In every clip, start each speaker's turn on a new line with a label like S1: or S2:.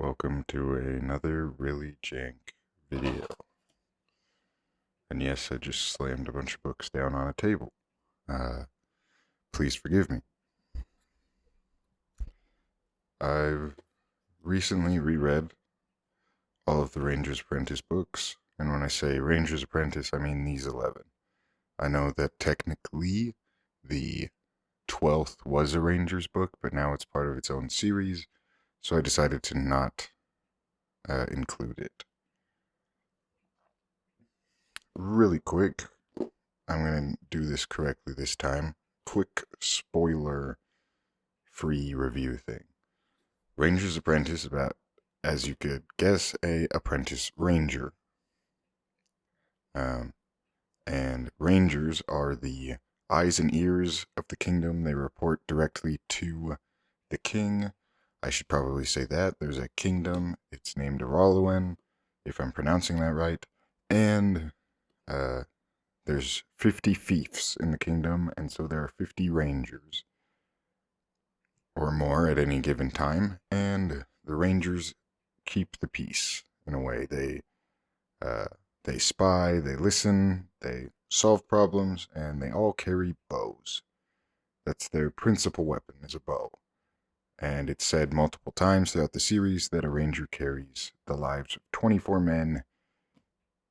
S1: Welcome to another really jank video. And yes, I just slammed a bunch of books down on a table. Please forgive me. I've recently reread all of the Ranger's Apprentice books, and when I say Ranger's Apprentice, I mean these 11. I know that technically the 12th was a Ranger's book, but now it's part of its own series, so I decided to not include it. Really quick, I'm going to do this correctly this time. Quick spoiler-free review thing. Ranger's Apprentice about, as you could guess, a apprentice ranger. And rangers are the eyes and ears of the kingdom. They report directly to the king. I should probably say that. There's a kingdom. It's named Araluen, if I'm pronouncing that right. And there's 50 fiefs in the kingdom, and so there are 50 rangers or more at any given time, and the rangers keep the peace in a way. They spy, they listen, they solve problems, and they all carry bows. That's their principal weapon, is a bow. And it's said multiple times throughout the series that a ranger carries the lives of 24 men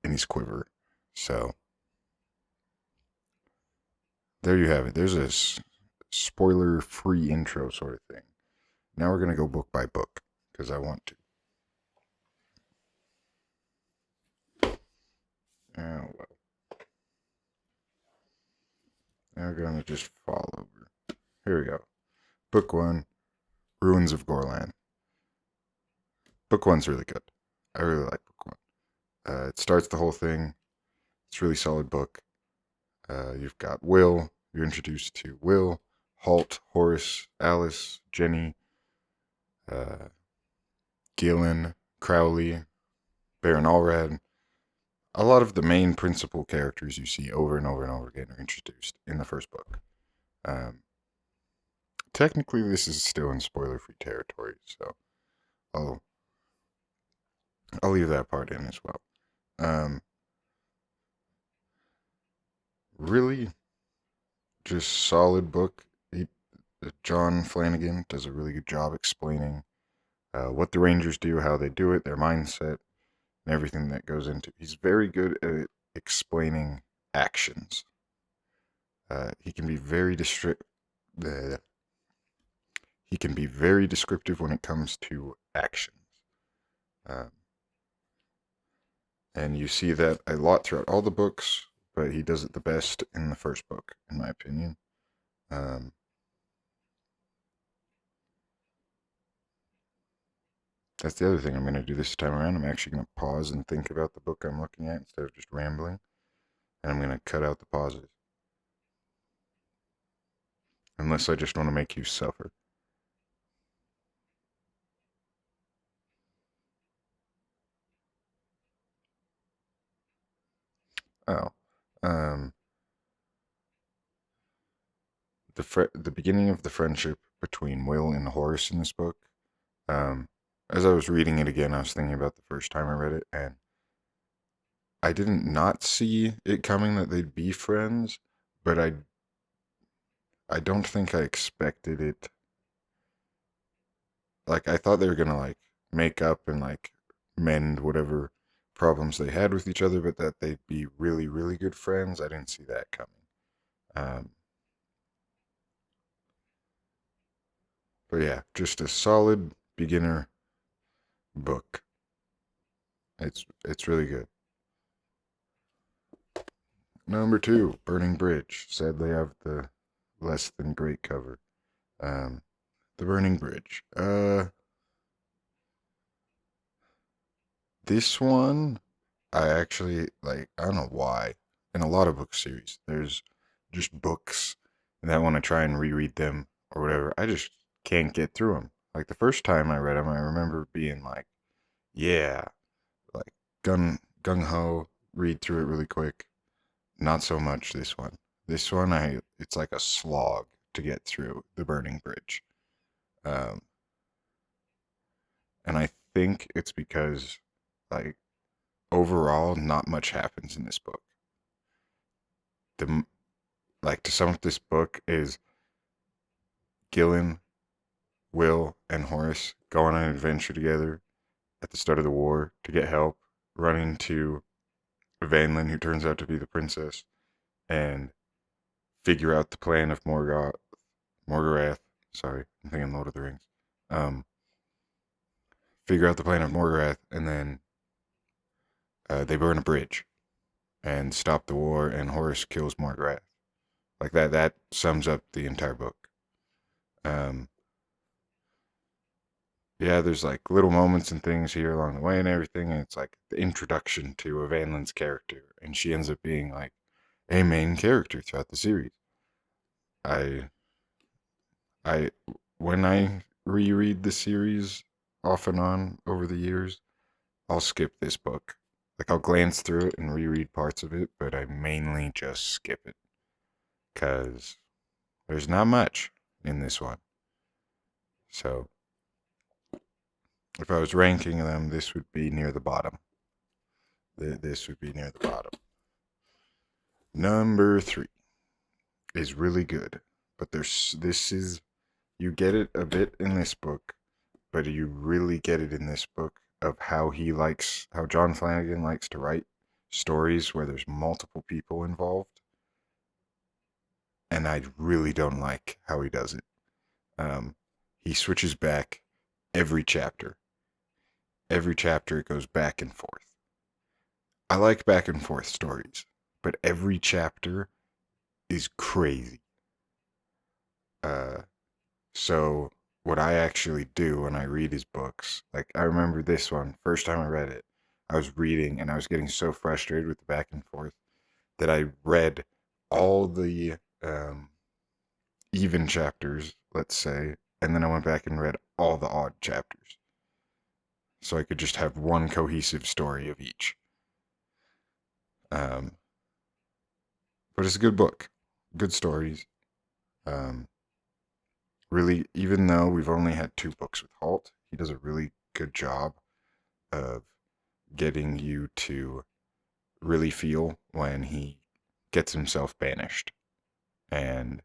S1: in his quiver. So there you have it. There's a spoiler-free intro sort of thing. Now we're going to go book by book, because I want to. Oh, well. Now we're going to just fall over. Here we go. Book 1, Ruins of Gorlan. Book 1's really good. I really like book 1. It starts the whole thing. It's a really solid book. You've got Will. You're introduced to Will, Halt, Horace, Alice, Jenny, Gillen, Crowley, Baron Allred. A lot of the main principal characters you see over and over and over again are introduced in the first book. Technically, this is still in spoiler-free territory, so I'll leave that part in as well. Really, just solid book. John Flannagan does a really good job explaining what the Rangers do, how they do it, their mindset, and everything that goes into it. He's very good at explaining actions. He can be very descriptive when it comes to actions. And you see that a lot throughout all the books, but he does it the best in the first book, in my opinion. That's the other thing I'm going to do this time around. I'm actually going to pause and think about the book I'm looking at instead of just rambling. And I'm going to cut out the pauses. Unless I just want to make you suffer. Oh. The beginning of the friendship between Will and Horace in this book. As I was reading it again, I was thinking about the first time I read it, and I didn't not see it coming that they'd be friends, but I don't think I expected it. Like, I thought they were gonna, like, make up and, like, mend whatever problems they had with each other, but that they'd be really, really good friends, I didn't see that coming. But yeah, just a solid beginner book. It's really good. Number 2, Burning Bridge. Sadly, I have the less than great cover. The Burning Bridge. This one, I actually, like, I don't know why. In a lot of book series, there's just books that I want to try and reread them or whatever. I just can't get through them. Like, the first time I read them, I remember being like, yeah, like, gung-ho, read through it really quick. Not so much this one. This one, it's like a slog to get through The Burning Bridge. And I think it's because, like, overall, not much happens in this book. To sum up this book is Gillen, Will, and Horace go on an adventure together at the start of the war to get help, run into Evanlyn, who turns out to be the princess, and figure out the plan of Morgorath. Sorry, I'm thinking Lord of the Rings. Figure out the plan of Morgorath, and then they burn a bridge and stop the war, and Horace kills Morgorath. Like that sums up the entire book. Yeah, there's like little moments and things here along the way and everything, and it's like the introduction to Evanlyn's character, and she ends up being like a main character throughout the series. I I when I reread the series off and on over the years, I'll skip this book. Like I'll glance through it and reread parts of it, but I mainly just skip it because there's not much in this one. So if I was ranking them, this would be near the bottom. This would be near the bottom. Number 3 is really good, but you get it a bit in this book, but you really get it in this book of how John Flannagan likes to write stories where there's multiple people involved, and I really don't like how he does it. He switches back every chapter. Every chapter it goes back and forth. I like back and forth stories, but every chapter is crazy. So what I actually do when I read his books, like I remember this one, first time I read it, I was reading and I was getting so frustrated with the back and forth that I read all the even chapters, let's say, and then I went back and read all the odd chapters. So I could just have one cohesive story of each. But it's a good book, good stories. Really, even though we've only had 2 books with Halt, he does a really good job of getting you to really feel when he gets himself banished and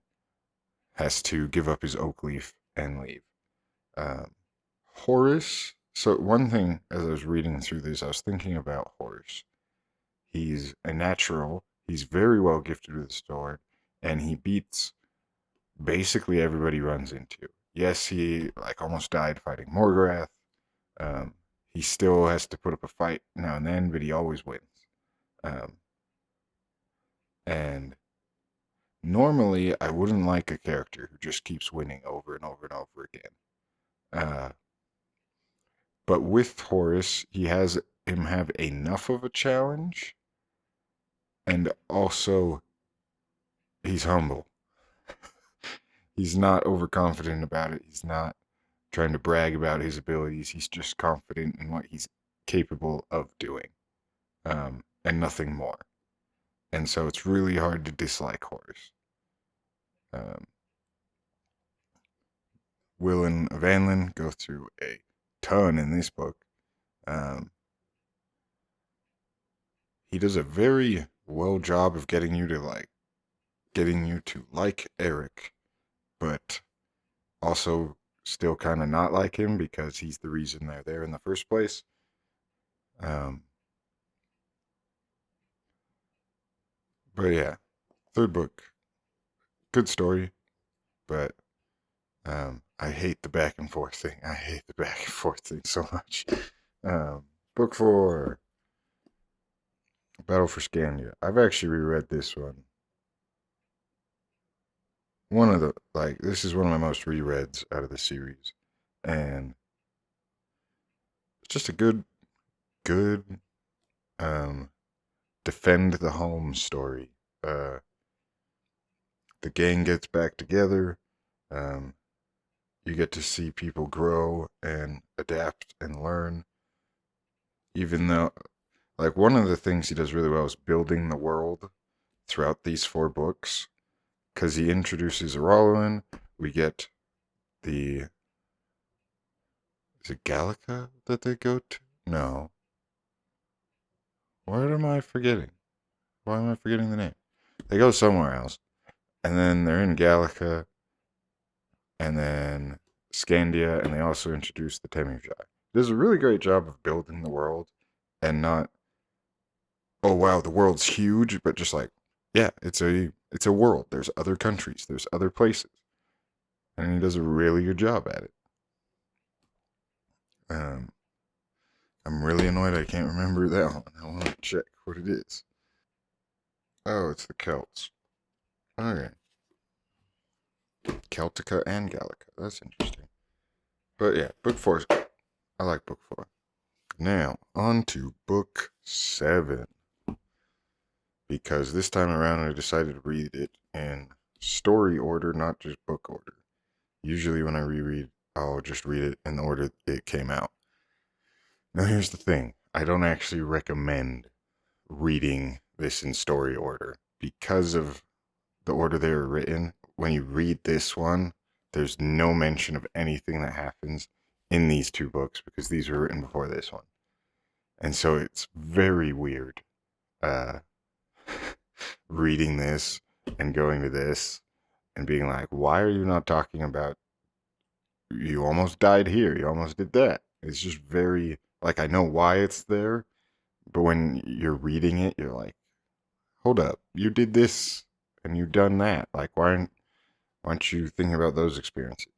S1: has to give up his oak leaf and leave. Horace. So one thing, as I was reading through this, I was thinking about Horace. He's a natural. He's very well gifted with a sword, and he beats basically everybody he runs into. Yes, he like almost died fighting Morgorath. He still has to put up a fight now and then, but he always wins. And normally, I wouldn't like a character who just keeps winning over and over and over again. But with Horace, he has him have enough of a challenge, and also he's humble. He's not overconfident about it. He's not trying to brag about his abilities. He's just confident in what he's capable of doing, and nothing more. And so it's really hard to dislike Horace. Will and Evanlyn go through a ton in this book. He does a very well job of getting you to like Eric, but also still kind of not like him because he's the reason they're there in the first place. But yeah, 3rd book, good story, but I hate the back and forth thing. I hate the back and forth thing so much. Book 4, Battle for Scandia. I've actually reread this one. This is one of my most rereads out of the series, and it's just a good defend the home story. The gang gets back together. You get to see people grow and adapt and learn. Even though, like, one of the things he does really well is building the world throughout these 4 books, because he introduces Araluen. We get the Is it Gallica that they go to? No. What am I forgetting? Why am I forgetting the name? They go somewhere else. And then they're in Gallica, and then Scandia, and they also introduce the Temujai. Does a really great job of building the world and not, oh wow, the world's huge, but just like, yeah, it's a world. There's other countries, there's other places. And he does a really good job at it. Um, I'm really annoyed I can't remember that one. I want to check what it is. Oh, it's the Celts. Okay. Celtica and Gallica. That's interesting. But yeah, book 4 is good. I like book 4. Now, on to book 7. Because this time around I decided to read it in story order, not just book order. Usually when I reread, I'll just read it in the order it came out. Now here's the thing. I don't actually recommend reading this in story order because of the order they were written. When you read this one, there's no mention of anything that happens in these 2 books because these were written before this one. And so it's very weird uh, reading this and going to this and being like, why are you not talking about you almost died here, you almost did that? It's just very, like, I know why it's there, but when you're reading it, you're like, hold up, you did this and you've done that. Like, why aren't you thinking about those experiences?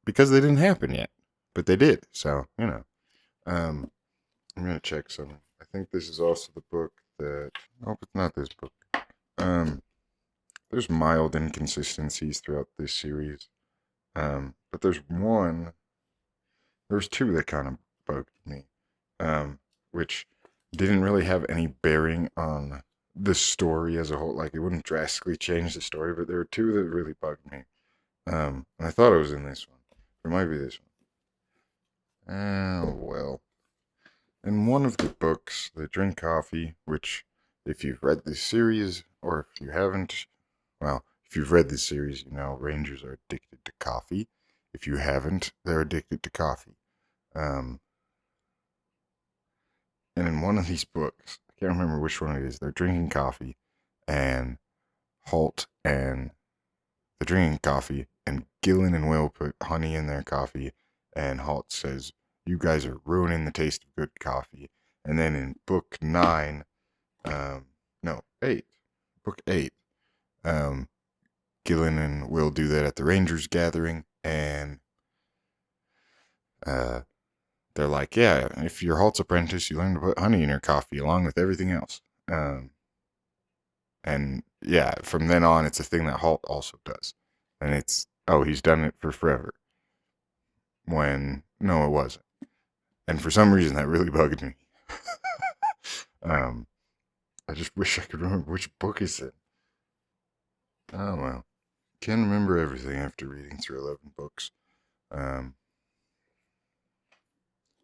S1: Because they didn't happen yet, but they did. So, I'm going to check some. I think this is also the book that, oh, it's not this book. Um, there's mild inconsistencies throughout this series. But there's 2 that kind of bugged me, which didn't really have any bearing on the story as a whole. Like, it wouldn't drastically change the story, but there were 2 that really bugged me. And I thought it was in this one. It might be this one. Oh, well. In one of the books, they drink coffee, which, if you've read this series, or if you haven't, well, if you've read this series, you know Rangers are addicted to coffee. If you haven't, they're addicted to coffee. Um, and in one of these books, I can't remember which one it is, they're drinking coffee, and Halt and they're drinking coffee, and Gillen and Will put honey in their coffee, and Halt says, "You guys are ruining the taste of good coffee." And then in book 9, no, 8, book 8, um, Gillen and Will do that at the Rangers gathering, and uh, they're like, yeah, if you're Halt's apprentice, you learn to put honey in your coffee along with everything else. And yeah, from then on, it's a thing that Halt also does. And it's, oh, he's done it for forever. When, no, it wasn't. And for some reason, that really bugged me. I just wish I could remember which book is it. Oh, well. Can't remember everything after reading through 11 books. Um,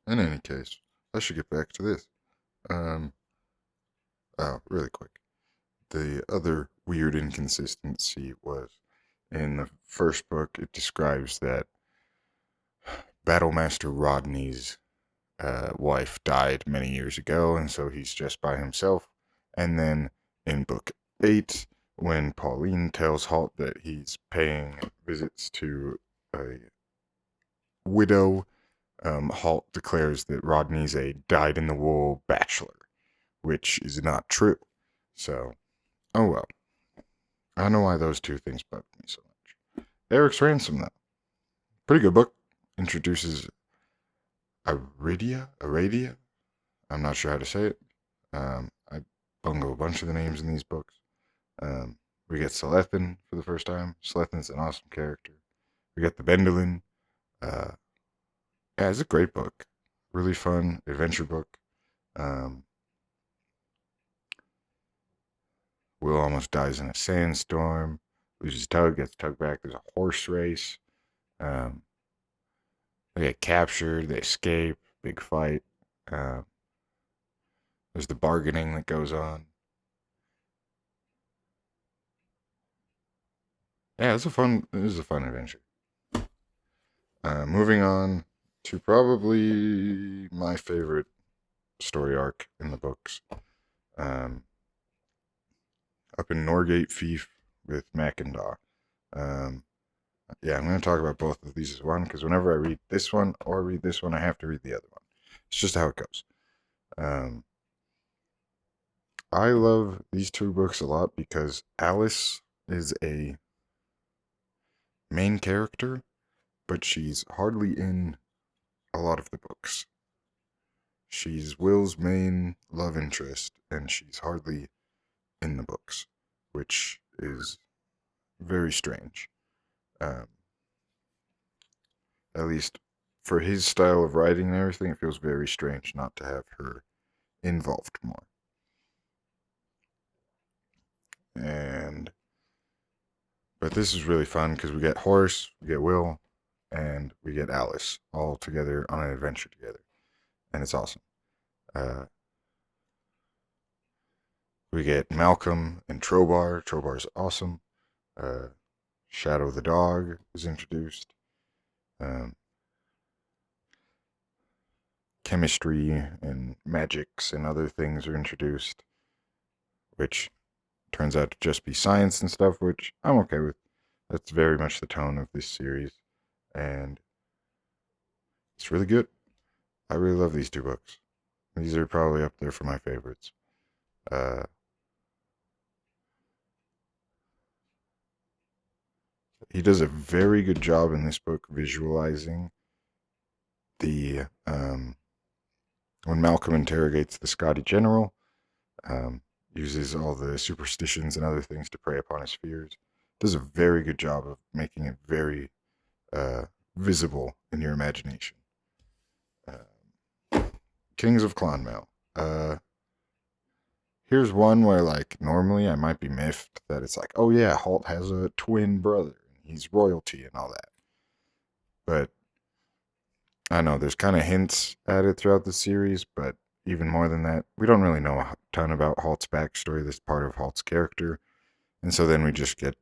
S1: in any case, I should get back to this. Um, oh, really quick. The other weird inconsistency was in the first book, it describes that Battlemaster Rodney's wife died many years ago, and so he's just by himself. And then in book 8, when Pauline tells Halt that he's paying visits to a widow, Halt declares that Rodney's a dyed-in-the-wool bachelor, which is not true. So, oh well. I don't know why those 2 things bugged me so much. Eric's Ransom, though. Pretty good book. Introduces Aradia? I'm not sure how to say it. I bungle a bunch of the names in these books. We get Selethin for the first time. Selethin's an awesome character. We get the Bendolin. Yeah, it's a great book. Really fun adventure book. Will almost dies in a sandstorm. Loses Tug, gets Tug back. There's a horse race. Um, they get captured. They escape. Big fight. Uh, there's the bargaining that goes on. Yeah, it was a fun adventure. Moving on to probably my favorite story arc in the books. Um, Up in Norgate Fief with Macindaw. Um, yeah, I'm going to talk about both of these as one because whenever I read this one or read this one, I have to read the other one. It's just how it goes. I love these two books a lot because Alice is a main character, but she's hardly in a lot of the books. She's Will's main love interest, and she's hardly in the books, which is very strange. Um, at least for his style of writing and everything, it feels very strange not to have her involved more. And but this is really fun because we get Horace, we get Will, and we get Alice all together on an adventure together, and it's awesome. Uh, we get Malcolm and Trobar. Trobar's awesome. Uh, Shadow the dog is introduced. Um, Chemistry and magics and other things are introduced, which turns out to just be science and stuff, which I'm okay with. That's very much the tone of this series, and it's really good. I really love these two books. These are probably up there for my favorites. Uh, he does a very good job in this book visualizing the when Malcolm interrogates the Scotty general, uses all the superstitions and other things to prey upon his fears. Does a very good job of making it very uh, visible in your imagination. Kings of Clonmel. Here's one where, like, normally I might be miffed that it's like, oh yeah, Halt has a twin brother. He's royalty and all that. But I know there's kind of hints at it throughout the series, but even more than that, we don't really know a ton about Halt's backstory, this part of Halt's character. And so then we just get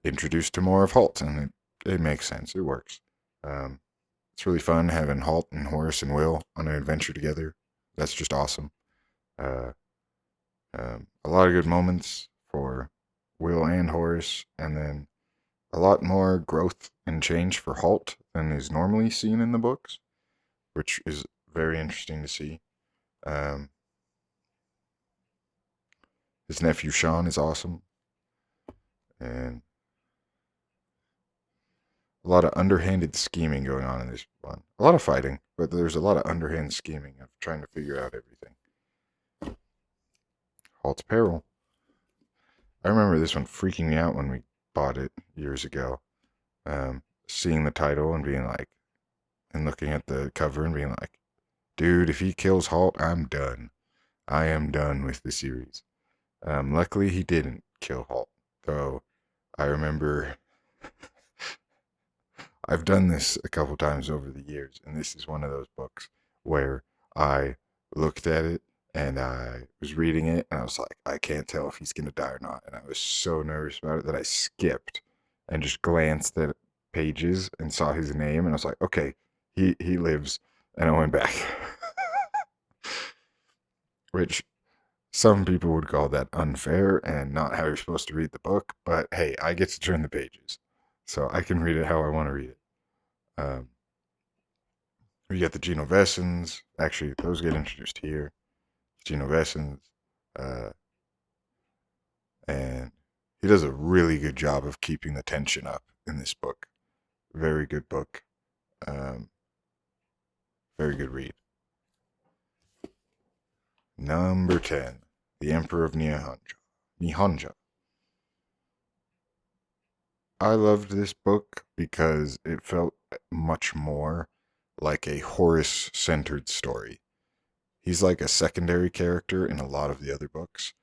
S1: introduced to more of Halt, and it makes sense. It works. It's really fun having Halt and Horace and Will on an adventure together. That's just awesome. Uh, a lot of good moments for Will and Horace, and then a lot more growth and change for Halt than is normally seen in the books, which is very interesting to see. Um, his nephew Sean is awesome, and a lot of underhanded scheming going on in this one. A lot of fighting, but there's a lot of underhand scheming of trying to figure out everything. Halt's Peril. I remember this one freaking me out when we bought it years ago. Seeing the title and being like, and looking at the cover and being like, dude, if he kills Halt, I'm done. I am done with the series. Luckily, he didn't kill Halt, though I remember I've done this a couple times over the years, and this is one of those books where I looked at it and I was reading it, and I was like, I can't tell if he's going to die or not. And I was so nervous about it that I skipped and just glanced at pages and saw his name, and I was like, okay, he lives. And I went back. Which some people would call that unfair and not how you're supposed to read the book, but hey, I get to turn the pages. So I can read it how I want to read it. Um, we get the Genovesans. Actually, those get introduced here. Genovesans. Uh, and he does a really good job of keeping the tension up in this book. Very good book. Um, very good read. Number 10. The Emperor of Nihonja. I loved this book because it felt much more like a Horace-centered story. He's like a secondary character in a lot of the other books,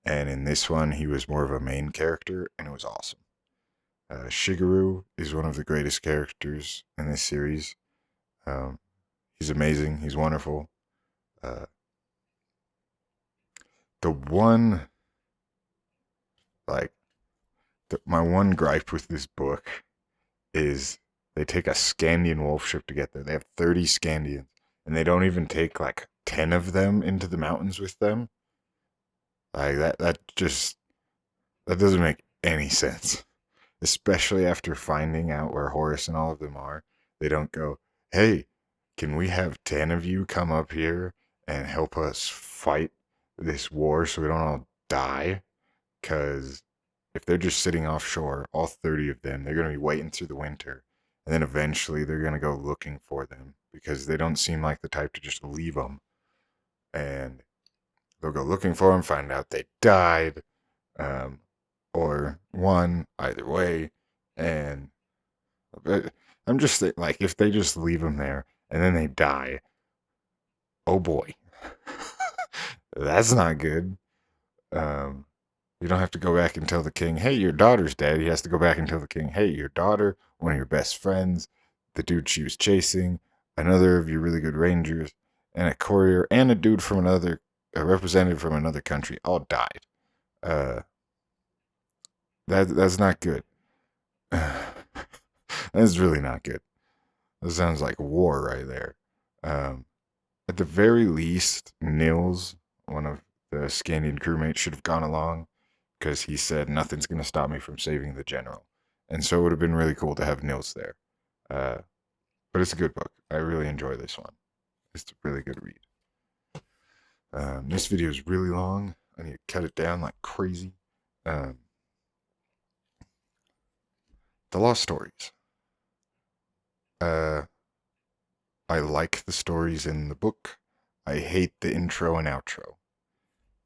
S1: and in this one, he was more of a main character, and it was awesome. Shigeru is one of the greatest characters in this series. He's amazing. He's wonderful. Uh, the one, like, my one gripe with this book is They take a Scandian wolf ship to get there. They have 30 Scandians, and they don't even take like 10 of them into the mountains with them. Like that doesn't make any sense. Especially after finding out where Horus and all of them are. They don't go, hey, can we have 10 of you come up here and help us fight this war so we don't all die? Because if they're just sitting offshore, all 30 of them, they're going to be waiting through the winter. And then eventually they're going to go looking for them because they don't seem like the type to just leave them. And they'll go looking for them, find out they died, or one, either way. And I'm just like, if they just leave them there and then they die, oh boy, that's not good. You don't have to go back and tell the king, hey, your daughter's dead. He has to go back and tell the king, hey, your daughter, one of your best friends, the dude she was chasing, another of your really good rangers, and a courier, and a dude from a representative from another country all died. That's not good. That's really not good. That sounds like war right there. At the very least, Nils, one of the Scandian crewmates, should have gone along because he said nothing's going to stop me from saving the general. And so it would have been really cool to have Nils there. But it's a good book. I really enjoy this one. It's a really good read. This video is really long. I need to cut it down like crazy. The Lost Stories. I like the stories in the book. I hate the intro and outro.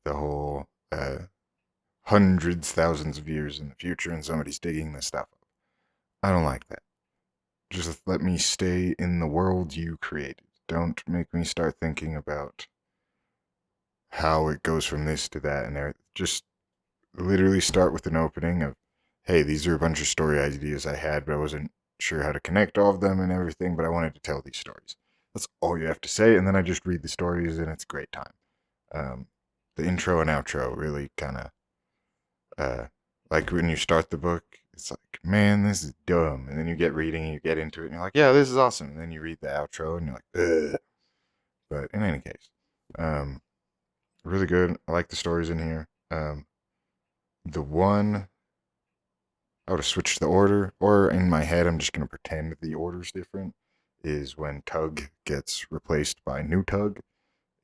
S1: The whole hundreds, thousands of years in the future and somebody's digging this stuff up. I don't like that. Just let me stay in the world you created. Don't make me start thinking about how it goes from this to that and there. Just literally start with an opening of, hey, these are a bunch of story ideas I had, but I wasn't sure how to connect all of them and everything, but I wanted to tell these stories. That's all you have to say, and then I just read the stories, and it's a great time. The intro and outro really kind of, like when you start the book, it's like, man, this is dumb, and then you get reading, and you get into it, and you're like, yeah, this is awesome, and then you read the outro, and you're like, ugh. But in any case, really good. I like the stories in here. The one I would have switched the order, or in my head, I'm just going to pretend the order's different, is when Tug gets replaced by New Tug.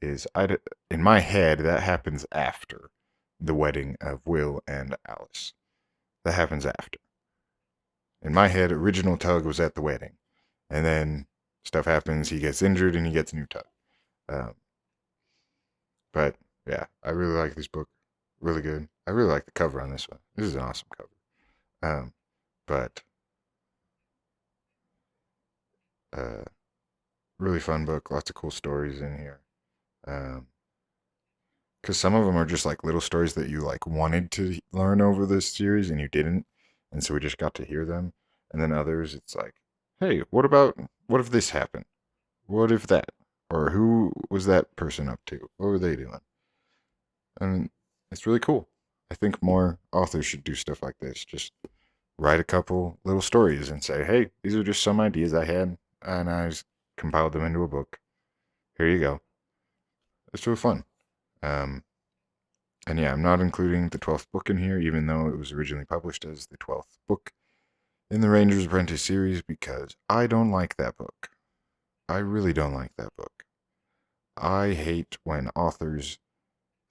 S1: In my head, that happens after the wedding of Will and Alice. That happens after. In my head, original Tug was at the wedding. And then stuff happens, he gets injured, and he gets New Tug. But, yeah, I really like this book. Really good. I really like the cover on this one. This is an awesome cover. But really fun book. Lots of cool stories in here. Because some of them are just like little stories that you like wanted to learn over this series and you didn't, and so we just got to hear them. And then others, it's like, hey, what if this happened? What if that? Or who was that person up to? What were they doing? And it's really cool. I think more authors should do stuff like this. Just write a couple little stories and say, hey, these are just some ideas I had, and I just compiled them into a book. Here you go. It's really fun. And yeah, I'm not including the 12th book in here, even though it was originally published as the 12th book in the Ranger's Apprentice series, because I don't like that book. I really don't like that book. I hate when authors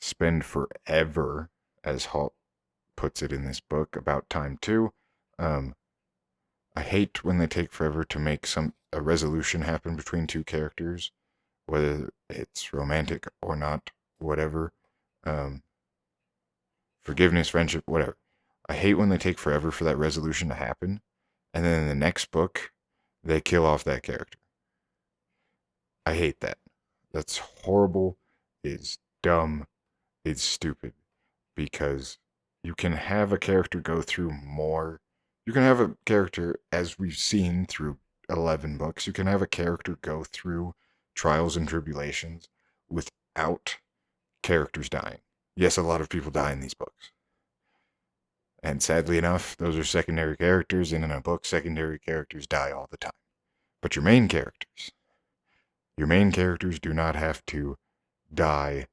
S1: spend forever, as Halt puts it in this book, About Time 2. I hate when they take forever to make a resolution happen between two characters, whether it's romantic or not, whatever. Forgiveness, friendship, whatever. I hate when they take forever for that resolution to happen, and then in the next book, they kill off that character. I hate that. That's horrible. It's dumb. It's stupid. Because you can have a character go through more. You can have a character, as we've seen through 11 books, you can have a character go through trials and tribulations without characters dying. Yes, a lot of people die in these books. And sadly enough, those are secondary characters, and in a book, secondary characters die all the time. But your main characters do not have to die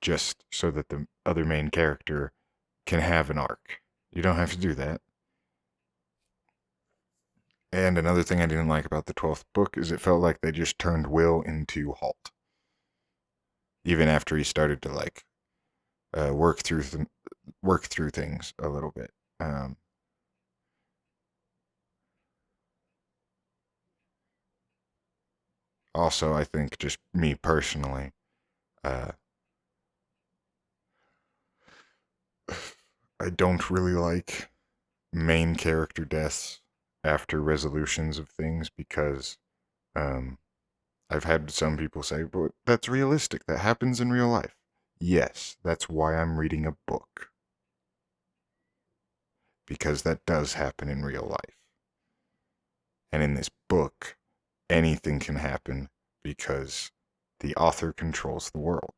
S1: just so that the other main character can have an arc. You don't have to do that. And another thing I didn't like about the 12th book is it felt like they just turned Will into Halt. Even after he started to like work through things a little bit. Also, I think just me personally, I don't really like main character deaths after resolutions of things because I've had some people say, but that's realistic. That happens in real life. Yes, that's why I'm reading a book. Because that does happen in real life. And in this book, anything can happen because the author controls the world.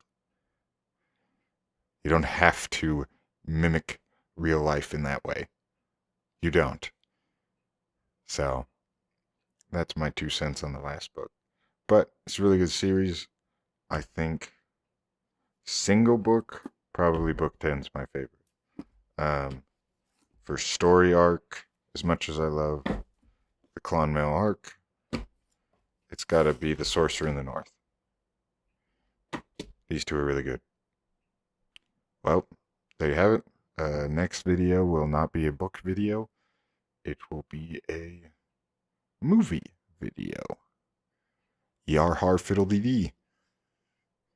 S1: You don't have to mimic real life in that way. You don't. So, that's my 2 cents on the last book. But it's a really good series. I think single book, probably book 10 is my favorite. For story arc, as much as I love the Clonmel arc, it's got to be The Sorcerer in the North. These two are really good. Well, there you have it. Next video will not be a book video. It will be a movie video. Yar har fiddle dee dee.